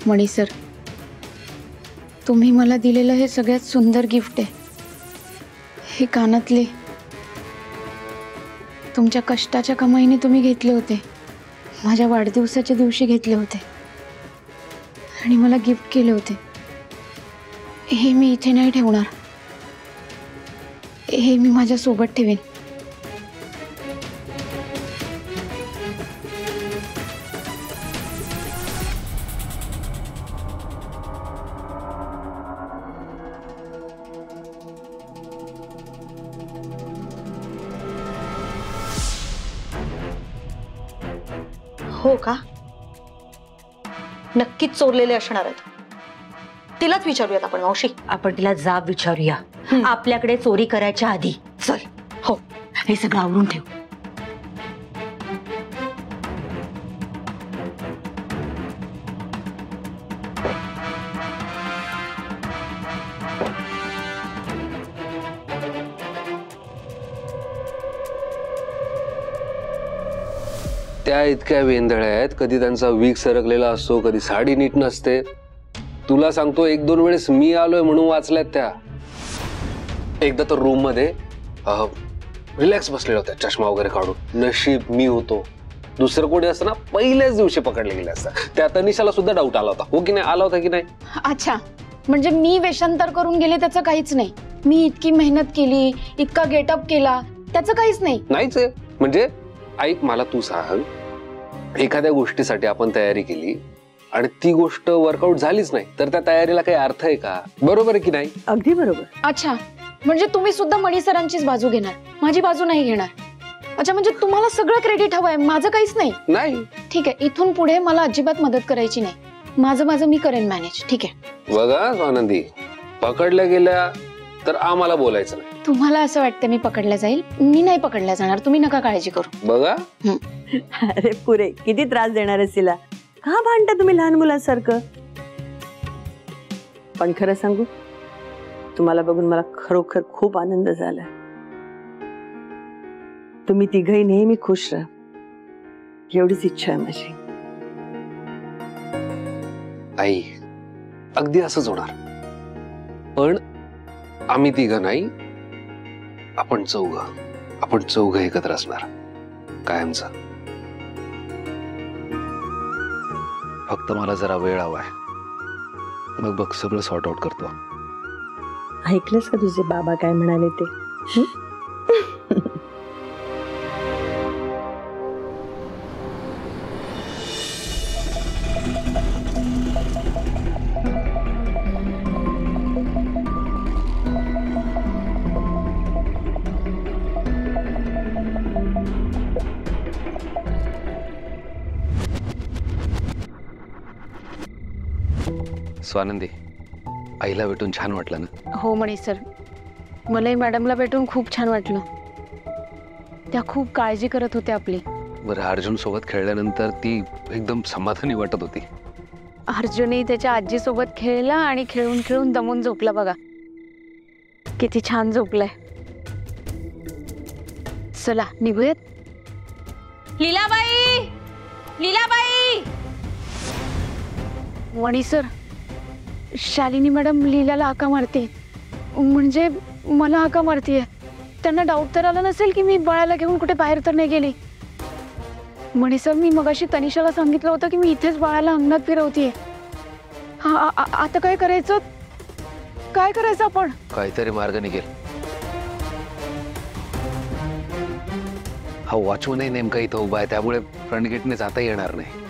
मणी सर, तुम्ही मला दिलेलं हे सगळ्यात सुंदर गिफ्ट आहे। हे कानातले तुमच्या कष्टाच्या कमाईने तुम्ही घेतले होते, माझ्या वाढदिवसाच्या दिवशी घेतले होते आणि मला गिफ्ट केले होते। हे मी इथे नाही ठेवणार, हे मी माझ्या सोबत ठेवेन। हो का? नक्कीच चोरलेले असणार आहेत। तिलाच विचारूयात आपण मावशी। आपण तिला जाब विचारूया आपल्याकडे चोरी करायच्या आधी। चल। हो, हे सगळं आवरून ठेव। त्या इतक्या वेंधळ्या आहेत, कधी त्यांचा वीक सरकलेला असतो, कधी साडी नीट नसते। तुला सांगतो, एक दोन वेळेस मी आलोय म्हणून वाचल्यात त्या। एकदा तर रूम मध्ये रिलॅक्स बसलेला होत्या, चष्मा वगैरे काढून। नशीब मी होतो, दुसरं कोणी असतं ना पहिल्याच दिवशी पकडले गेले असता। त्या तनिषाला सुद्धा डाऊट आला होता, हो की नाही? आला होता की नाही? अच्छा, म्हणजे मी वेषांतर करून गेले त्याचं काहीच नाही? मी इतकी मेहनत केली, इतका गेटअप केला, त्याचं काहीच नाही? नाहीच आहे। म्हणजे ऐक, मला तू सांग, एखाद्या गोष्टीसाठी आपण तयारी केली आणि ती गोष्ट वर्कआउट झालीच नाही, तर त्या तयारीला काही अर्थ आहे का? बरोबर आहे की नाही? अगदी बरोबर। अच्छा, म्हणजे तुम्ही सुद्धा मणी सरांचीच बाजू घेणार, माझी बाजू नाही घेणार? अच्छा, म्हणजे तुम्हाला सगळं क्रेडिट हवंय, माझं काहीच नाही? नाही। ठीक आहे, इथून पुढे मला अजिबात मदत करायची नाही, माझं माझं मी करेन मॅनेज। ठीक आहे? बघा स्वानंदी, पकडल्या गेल्या तर आम्हाला बोलायचं नाही। तुम्हाला असं वाटतं मी पकडल्या जाईल? मी नाही पकडल्या जाणार, तुम्ही नका काळजी करू। बघा, अरे पुरे, किती त्रास देणार आहे तिला? का भांडता तुम्ही लहान मुलांसारखं? पण खरं सांगू, तुम्हाला बघून मला खरोखर खूप आनंद झाला। तुम्ही तिघही नेहमी खुश राहा, एवढीच इच्छा आहे माझी। आई, अगदी असंच होणार, पण आम्ही तिघं नाही, आपण चौघ एकत्र असणार कायमचा। फक्त मला जरा वेळ हवाय, मग बघ सगळं सॉर्ट आउट करतो। ऐकलंस का तुझे बाबा काय म्हणाले ते? स्वानंदी, आईला भेटून छान वाटलं ना? हो मणी सर, मलाही मॅडमला भेटून खूप छान वाटलं। त्या खूप काळजी करत होत्या आपली। बरं, अर्जुन सोबत खेळल्यानंतर ती एकदम समाधानी वाटत होती। अर्जुनही त्याच्या आजी सोबत खेळला आणि खेळून खेळून दमून झोपला बघा, किती छान झोपलाय। चला निघूयात। लीलाबाई, लीलाबाई! मणी सर, शालिनी मॅडम लीलाला हाका मारते, म्हणजे मला हाका मारतीये। त्यांना डाऊट तर आला नसेल की मी बाळाला घेऊन कुठे बाहेर तर नाही गेली? मणी सर, मी मगाशी तनिषाला सांगितलं होतं की मी इथेच बाळाला अंगणात फिरवतीये। आता काय करायचं? काय करायचं आपण? काहीतरी मार्ग निघेल। हा वॉचमनही नेमका इथं उभा आहे, त्यामुळे फ्रंट गेटने जाता येणार नाही।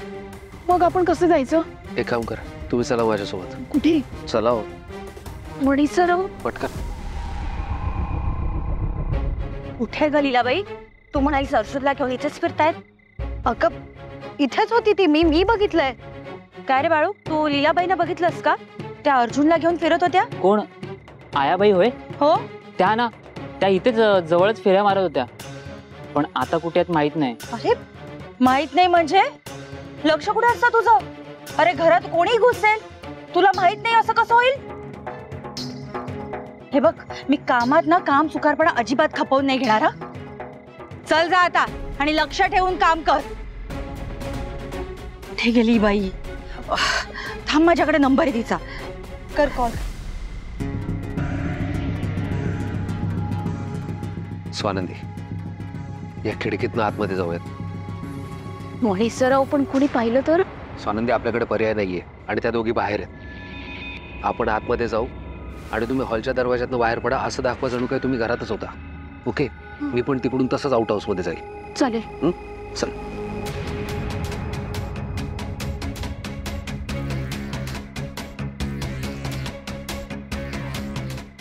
मग आपण कसं जायचं? एक काम कर, तुम्ही चला माझ्यासोबत। कुठे? चला हो। मणी सर, पटकन। कुठे ग लीलाबाई? तू म्हणाली सरसूरला घेऊन इथेच फिरतायत? अगं, इथेच होती ती, मी बघितलंय। काय रे बाळू, तू लीलाबाईंना बघितलंस का? त्या अर्जुनला घेऊन फिरत होत्या? कोण? आयाबाई होय? हो, त्या ना, त्या इथेच जवळच फेऱ्या मारत होत्या। पण आता कुठे आहेत माहित नाही. अरे माहित नाही म्हणजे लक्ष कुठे असतं तुझं? अरे घरात कोणी घुसेल, तुला माहित नाही असं कसं होईल? हे बघ, मी कामात ना काम चुकारपणा अजिबात खपवून नाही घेणार. चल जा आता आणि लक्ष ठेवून काम कर. कुठे गेली बाई? थांब, माझ्याकडे नंबर आहे तिचा, कर कॉल. स्वानंदी, या खिडकीतनं आतमध्ये जाऊयात. नाही सर, अहो पण कोणी पाहिलं तर? स्वानंदी, आपल्याकडे पर्याय नाहीये आणि त्या दोघी बाहेर आहेत. आपण आतमध्ये जाऊ आणि तुम्ही हॉलच्या दरवाज्यातनं बाहेर पडा, असं दाखवा जणू काय तुम्ही घरातच होता. ओके? मी पण तिकडून तसंच आउट हाऊस मध्ये जाईल. चालेल. चल.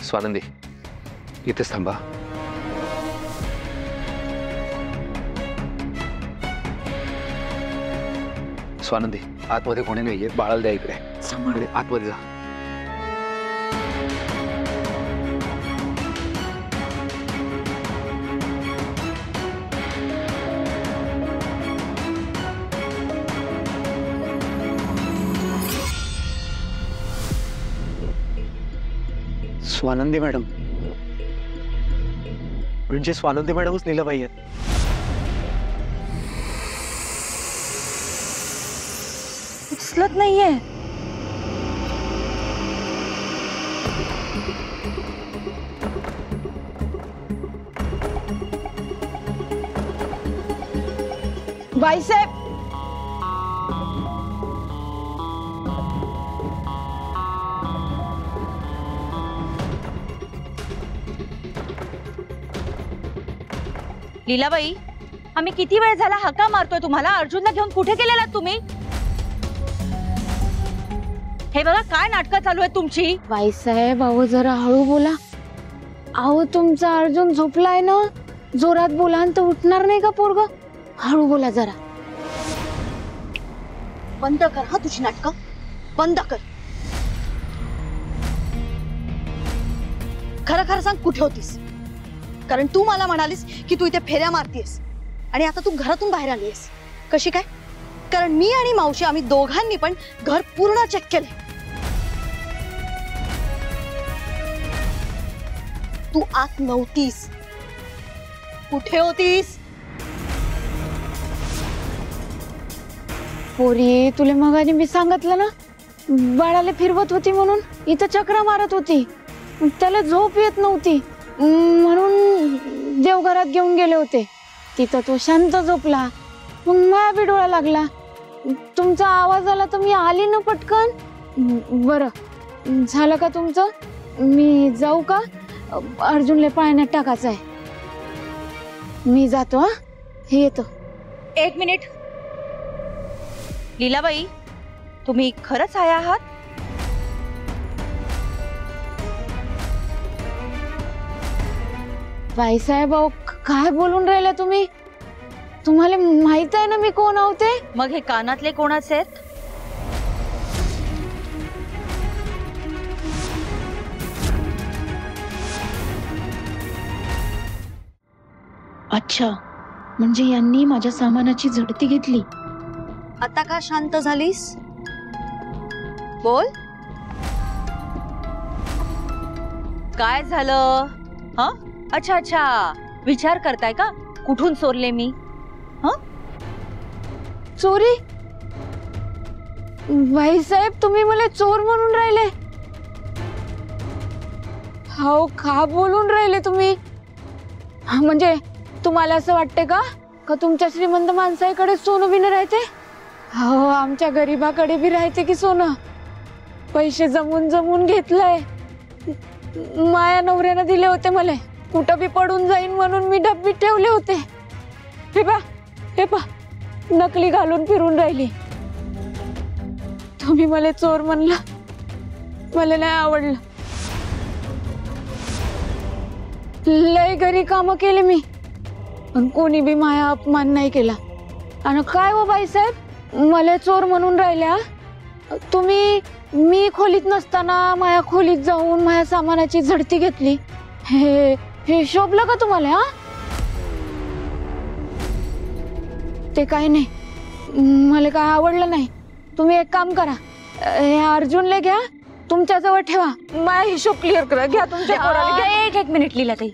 स्वानंदी, इथेच थांबा. स्वानंदी, आतमध्ये कोणी नाहीये, बाळाला द्या इकडे. इकडे आतमध्ये जा. स्वानंदी मॅडम म्हणजे स्वानंदी मॅडमच लीलाबाई आहेत. उचलत नाहीये. बाईसाहेब, लीलाबाई, आम्ही किती वेळ झाला हाका मारतोय तुम्हाला. अर्जुनला घेऊन कुठे गेलेलात तुम्ही? हे बघा, काय नाटकं चालू आहेत तुमची. बाईसाहेब अहो जरा हळू बोला. अहो तुमचा अर्जुन झोपलाय ना, जोरात बोला तर उठणार नाही का पोरग? हळू बोला जरा. बंद कर हा तुझी नाटकं, बंद कर. खरं खरं सांग, कुठे होतीस? कारण तू मला म्हणालीस की तू इथे फेऱ्या मारतीयस आणि आता तू घरातून बाहेर आलीयस. कशी काय? कारण मी आणि मावशी आम्ही दोघांनी पण घर पूर्ण चेक केले. तू आत नव्हतीस. कुठे होतीस? पोरी, तुला मगाने मी सांगितलं ना, बाळाला फिरवत होती म्हणून. इथं चक्रा मारत होती, त्याला झोप येत नव्हती म्हणून देवघरात घेऊन गेले होते. तिथं तो शांत झोपला. मग मला बी डोळा लागला, तुमचा आवाज आला तर मी आली ना पटकन. बरं झालं का तुमचं? मी जाऊ का? अर्जुनला पाण्यात टाकायचं आहे. मी जातो. हा, हे येतो. एक मिनिट. लीलाबाई, तुम्ही खरंच आया आहात? बाईसाहेब अहो काय बोलून राहिला तुम्ही? तुम्हाला माहित आहे ना मी कोण आहोते? मग हे कानातले कोणाचे आहेत? अच्छा, म्हणजे यांनी माझ्या सामानाची झडती घेतली. आता का शांत झालीस? बोल, काय झालं? हा, अच्छा अच्छा, विचार करताय का कुठून चोरले मी? चोरी? बाईसाहेब तुम्ही मला चोर म्हणून राहिले? हो, का बोलून राहिले तुम्ही? म्हणजे तुम्हाला असं वाटते का तुमच्या श्रीमंत माणसाकडे सोनं बिनं राहते? हो, आमच्या गरीबाकडे बी राहते की सोनं. पैसे जमून जमून घेतलंय. माया नवऱ्यानं दिले होते मला. कुठं बी पडून जाईन म्हणून मी डब्बीत ठेवले होते. हे पा नकली घालून फिरून राहिली. तुम्ही मला चोर म्हणला, मला नाही आवडलं. लय घरी काम केले मी, पण कोणी बी माया अपमान नाही केला. आणि काय हो बाईसाहेब, मला चोर म्हणून राहिल्या तुम्ही? मी खोलीत नसताना माया खोलीत जाऊन माया सामानाची झडती घेतली. हे शोभलं का तुम्हाला? हा, ते काही नाही, मला काय आवडलं नाही. तुम्ही एक काम करा, हे अर्जुनले घ्या, तुमच्या जवळ ठेवा, माझा हिशोब क्लिअर करा. घ्या तुमच्या पोराला घ्या. एक मिनिट लीलाताई,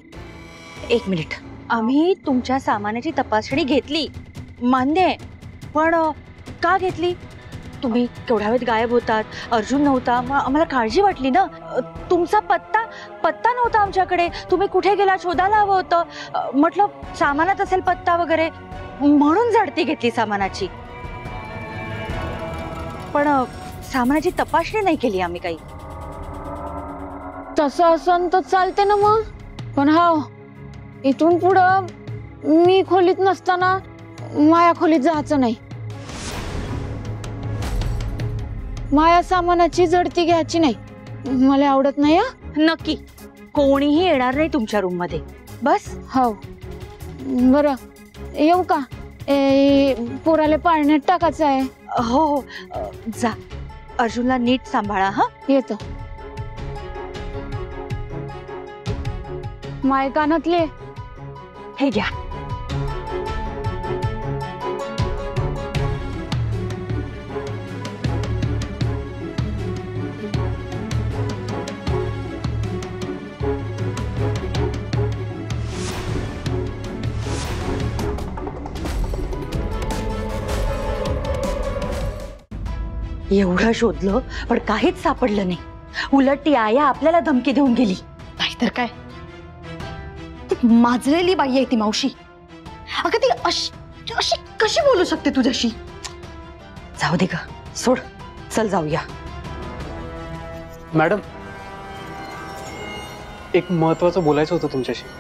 एक मिनिट. आम्ही तुमच्या सामानाची तपासणी घेतली, मान्य आहे, पण का घेतली? तुम्ही केवढ्या वेळेत गायब होतात, अर्जुन नव्हता, आम्हाला काळजी वाटली ना. तुमचा पत्ता नव्हता आमच्याकडे, तुम्ही कुठे गेला शोधायला हवं होतं. म्हटलं सामानात असेल पत्ता वगैरे, म्हणून झडती घेतली सामानाची. पण सामानाची तपासणी नाही केली आम्ही काही. तसं असं तर चालते ना मग, पण हा इथून पुढं मी खोलीत नसताना माया खोलीत जायचं नाही. माया सामानाची झडती घ्यायची नाही, मला आवडत नाही. नक्की कोणीही येणार नाही तुमच्या रूम मध्ये, बस. हो बरं, येऊ का? पोराला पाळण्यात टाकायचं आहे. हो हो, जा. अर्जुनला नीट सांभाळा. हा, येतो. माय कानातले हे घ्या. एवढं शोधलं पण काहीच सापडलं नाही. उलट ती आया आपल्याला धमकी देऊन गेली. नाहीतर काय, ती माजलेली बाई आहे ती मावशी. अगं ती अशी कशी बोलू शकते तुझ्याशी? जाऊ दे ग, सोड. चल जाऊया. मॅडम, एक महत्वाचं बोलायचं होतं तुमच्याशी.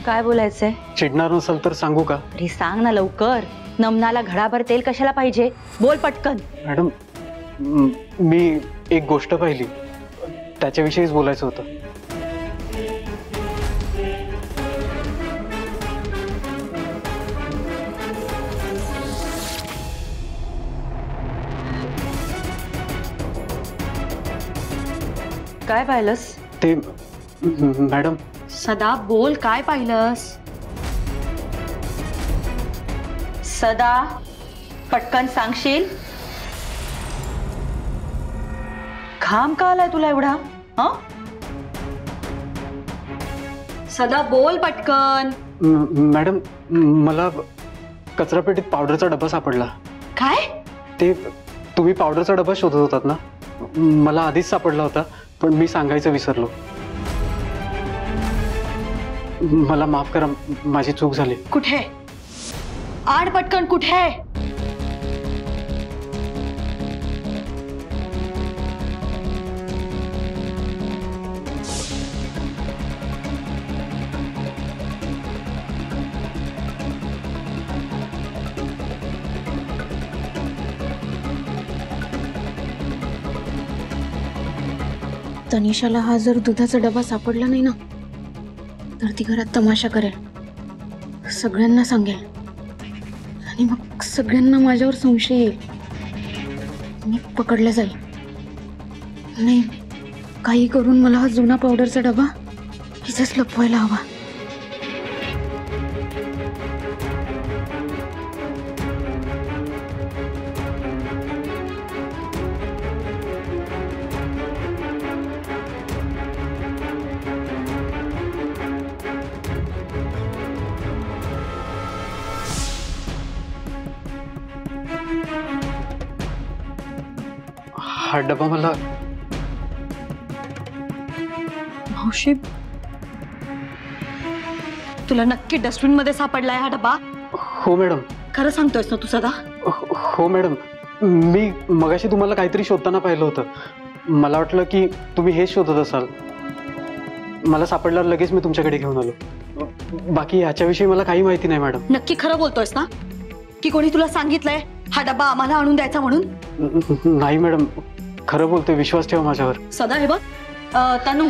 काय बोलायचंय? चिडणार नसाल तर सांगू का? अरे सांग ना लवकर. नमनाला घडाभर तेल कशाला पाहिजे? बोल पटकन. मॅडम, मी एक गोष्ट पाहिली, त्याच्याविषयीच बोलायचं होतं. काय पाहिलंस? ते मॅडम, सदा बोल, काय पाहिलंस? सदा पटकन सांगशील? घाम का आलाय तुला एवढा? हं? सदा बोल पटकन. मॅडम, मला कचरापेटीत पावडरचा डबा सापडला. काय? ते तुम्ही पावडरचा डबा शोधत होतात ना, मला आधीच सापडला होता, पण मी सांगायचं विसरलो. मला माफ करा, माझी चूक झाली. कुठे? आण पटकन, कुठे? तनिषाला हा जर दुधाचा डबा सापडला नाही ना, तर ती घरात तमाशा करेल, सगळ्यांना सांगेल, आणि मग सगळ्यांना माझ्यावर संशय येईल. मी पकडला जाईल. नाही, काही करून मला हा जुना पावडरचा डबा इथेच लपवायला हवा. हा डबा मला मावशी, तुला नक्की डस्टबिन मध्ये सापडलाय हा डबा? हो मॅडम. खरं सांगतोयस ना तू सदा? हो मॅडम, मी मगाशी तुम्हाला काहीतरी शोधताना पाहिलं होतं. मला वाटलं की तुम्ही हेच शोधत असाल. मला सापडल्यावर लगेच मी तुमच्याकडे घेऊन आलो. बाकी याच्याविषयी मला काही माहिती नाही मॅडम. नक्की खरं बोलतोयस ना, की कोणी तुला सांगितलंय हा डबा आम्हाला आणून द्यायचा म्हणून? नाही मॅडम, खरं बोलतोय, विश्वास ठेवा माझ्यावर. सदा, हे बघ, तनू,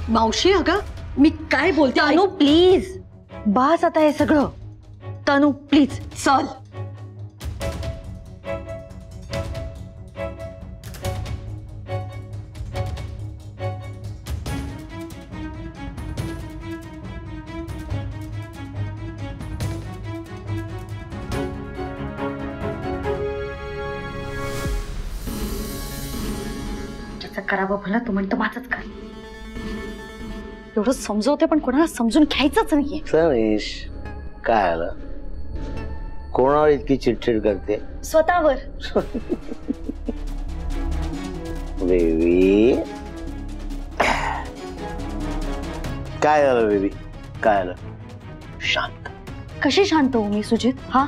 मावशी, अगं मी काय बोलते? तनू प्लीज, बास आता हे सगळं. तनू प्लीज चल. कोणाचं करावं भलं तो म्हणतो माझंच कर. एवढं समजवते पण कोणाला समजून घ्यायचंच नाहीये. सनीश काय आलं, कोणावर इतकी चिडचिड करते? स्वतःवर. बेबी काय झालं बेबी, काय झालं? शांत. कशी शांत हो मी सुजित? हा,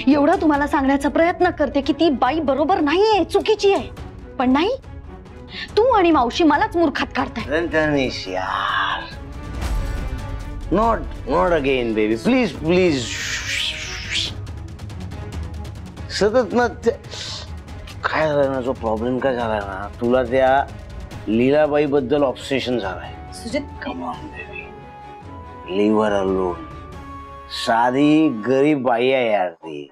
एवढं तुम्हाला सांगण्याचा प्रयत्न करते की ती बाई बरोबर नाहीये, चुकीची आहे, पण नाही, तू आणि मावशी मलाच मूर्खात काढताय. तनिष यार, not again baby, please please. सतत ना काय झालं ना, जो प्रॉब्लेम काय झालाय ना, तुला त्या लीलाबाई बद्दल ऑब्सेशन झालाय. Sujit come on baby, leave her alone. साधी गरीब बाई आहे यार ती.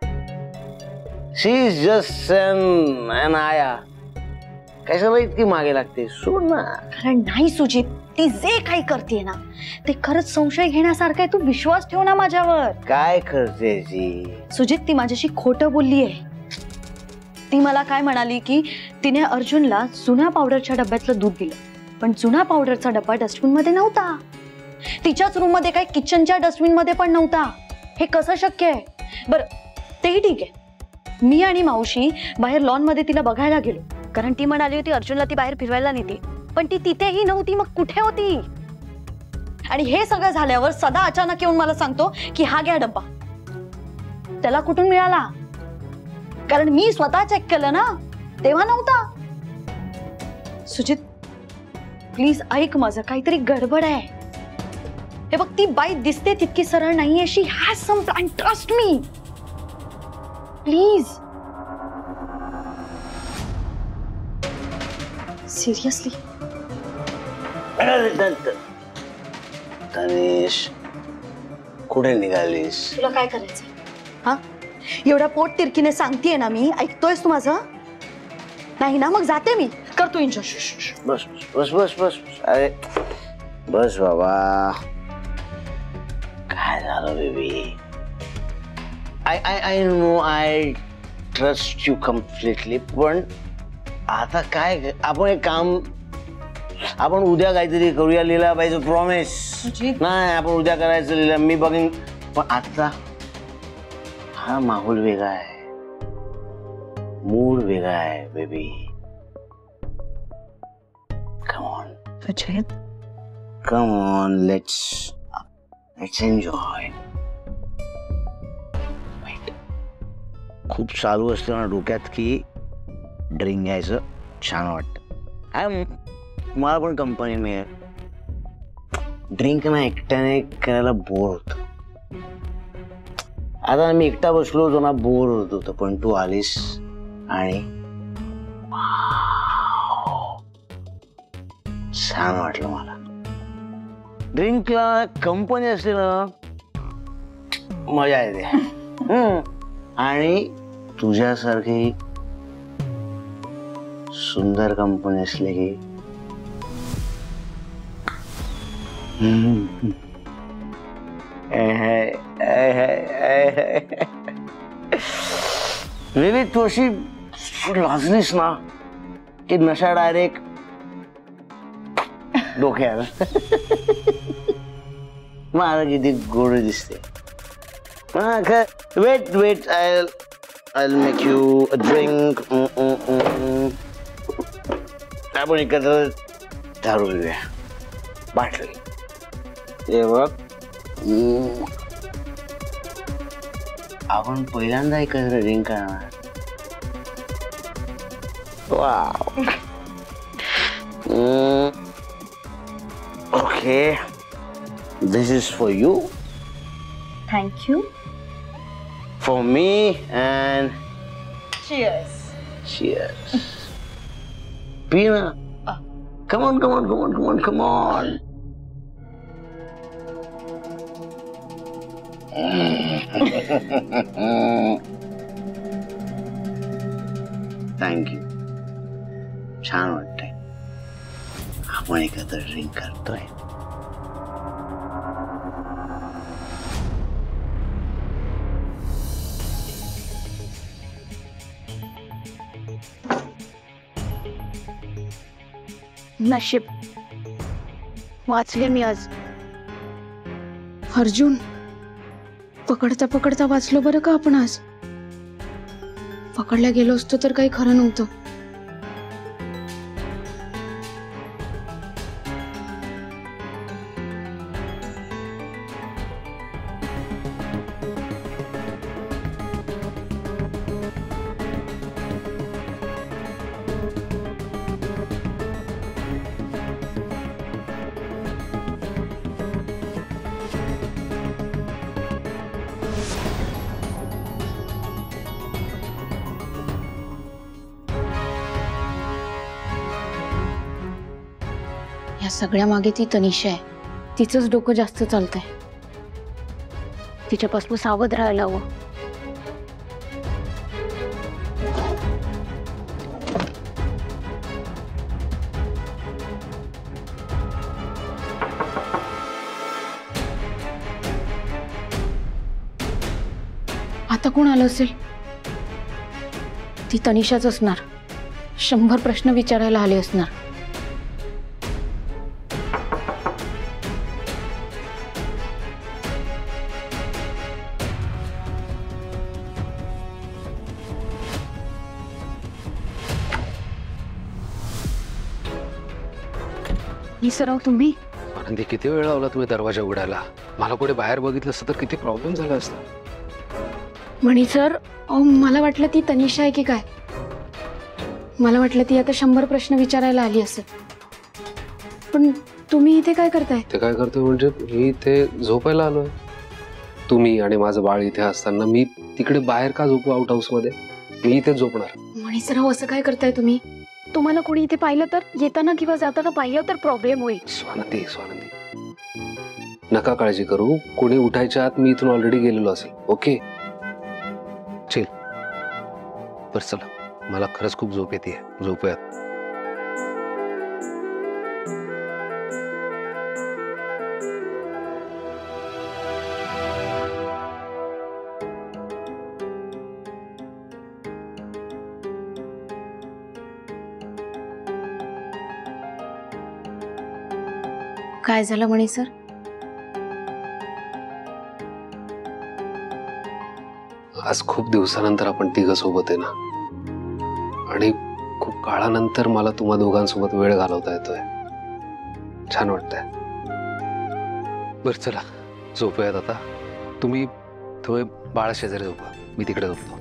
शी इज जस्ट एन आया. कशाला इतकी मागे लागते, सोड ना. कारण नाही सुजित, ती जे काही करते ना ते खरंच संशय घेण्यासारखं आहे. तू विश्वास ठेव ना माझ्यावर. काय करते ती? सुजित ती माझ्याशी खोटं बोलली आहे. ती मला काय म्हणाली की तिने अर्जुनला जुन्या पावडरच्या डब्यातलं दूध दिलं, पण जुना पावडरचा डब्बा डस्टबिन मध्ये नव्हता. तिच्याच रूम मध्ये काय किचनच्या डस्टबिन मध्ये पण नव्हता. हे कसं शक्य आहे? बरं तेही ठीक आहे, मी आणि मावशी बाहेर लॉन मध्ये तिला बघायला गेलो, कारण ती म्हणाली होती अर्जुनला ती बाहेर फिरवायला नेते, पण ती तिथेही नव्हती. मग कुठे होती? आणि हे सगळं झाल्यावर सदा अचानक येऊन मला सांगतो की हा घ्या डब्बा. त्याला कुठून मिळाला? कारण मी स्वतः चेक केलं ना, तेव्हा नव्हता. सुजित प्लीज ऐक माझं, काहीतरी गडबड आहे. हे बघ, ती बाई दिसते तितकी सरळ नाहीये. She has some plan, trust me please. Seriously. Tanish कुठे निघालीस? तुला काय करायचं? हा, एवढ्या पोट तिरकीने सांगतेय ना मी, ऐकतोयस तू माझं? नाही ना, मग जाते मी, करतो एन्जॉय. बस बस बस बस. अरे बस बाबा. काय झालं baby? I know, I trust you completely, पण आता काय, आपण एक काम, आपण उद्या काहीतरी करूया. लीलाबाईचं प्रॉमिस. नाही, आपण उद्या करायचं लीला, मी बघीन. पण आता हा माहोल वेगळा आहे, मूड वेगळा आहे baby. Come on Sujit, come on, let's enjoy. खूप चालू असतं ना डोक्यात की ड्रिंक घ्यायचं, छान वाटतं. मला पण कंपनी मिळेल. ड्रिंक ना एकट्याने करायला बोर होत. आता मी एकटा बसलो होतो ना, बोर होत होतं, पण तू आलीस आणि छान वाटलं मला. ड्रिंकला कंपनी असते ना, मजा येते. आणि तुझ्यासारखी सुंदर कंपनी असली की बेबी, तू अशी लाजलीस ना की नशा डायरेक्ट डोक्यात. मला किती गोड दिसते. Wait, I'll make you a drink. आपण एकत्र दारू पिऊया, बाटली. हे बघ, आपण पहिल्यांदा एकत्र ड्रिंक करणार. Wow. Okay, this is for you. Thank you. For me and Cheers. cheers. Pina. Come on, come on, come on, come on, come on. Thank you. छान वाटतंय. आपण एकत्र ड्रिंक करतोय. नशीब वाचले मी आज. अर्जुन, पकडता पकडता वाचलो बरं का आपण आज. पकडल्या गेलो असतो तर काही खरं नव्हतं. या सगळ्या मागे ती तनिषा आहे. तिचंच डोकं जास्त चालतंय. तिच्यापासून सावध राहायला हवं. आता कोण आलं असेल? ती तनिषाच असणार. 100 प्रश्न विचारायला आले असणार. सराव तुम्ही आनंदी, किती वेळ लावला तुम्ही दरवाजा उघडायला? मला कुठे बाहेर बघितलं असतं तर किती प्रॉब्लेम झाला असता. म्हणी सर, मला वाटलं ती तनिषा आहे की काय. मला वाटलं ती आता 100 प्रश्न विचारायला आली असेल. पण तुम्ही इथे काय करताय? ते काय करतोय म्हणजे मी इथे झोपायला आलोय. तुम्ही आणि माझं बाळ इथे असताना मी तिकडे बाहेर का झोपू आउट हाऊस मध्ये? मी इथेच झोपणार. म्हणी सराव असं काय करताय तुम्ही? तुम्हाला कोणी इथे पाहिलं तर, येताना किंवा जाताना पाहिलं तर प्रॉब्लेम होईल. स्वानंदी, नका काळजी करू. कोणी उठायच्या आत मी इथून ऑलरेडी गेलेलो असेल. ओके, चल. बरं चला, मला खरंच खूप झोप येते. झोपूयात. काय झालं म्हणे सर? आज खूप दिवसानंतर आपण तिघं सोबत आहे ना, आणि खूप काळानंतर मला तुम्हा दोघांसोबत वेळ घालवता येतोय. छान वाटतंय. बरं चला, झोपूयात आता. तुम्ही थोडे बाळा शेजारी झोपा, मी तिकडे झोपतो.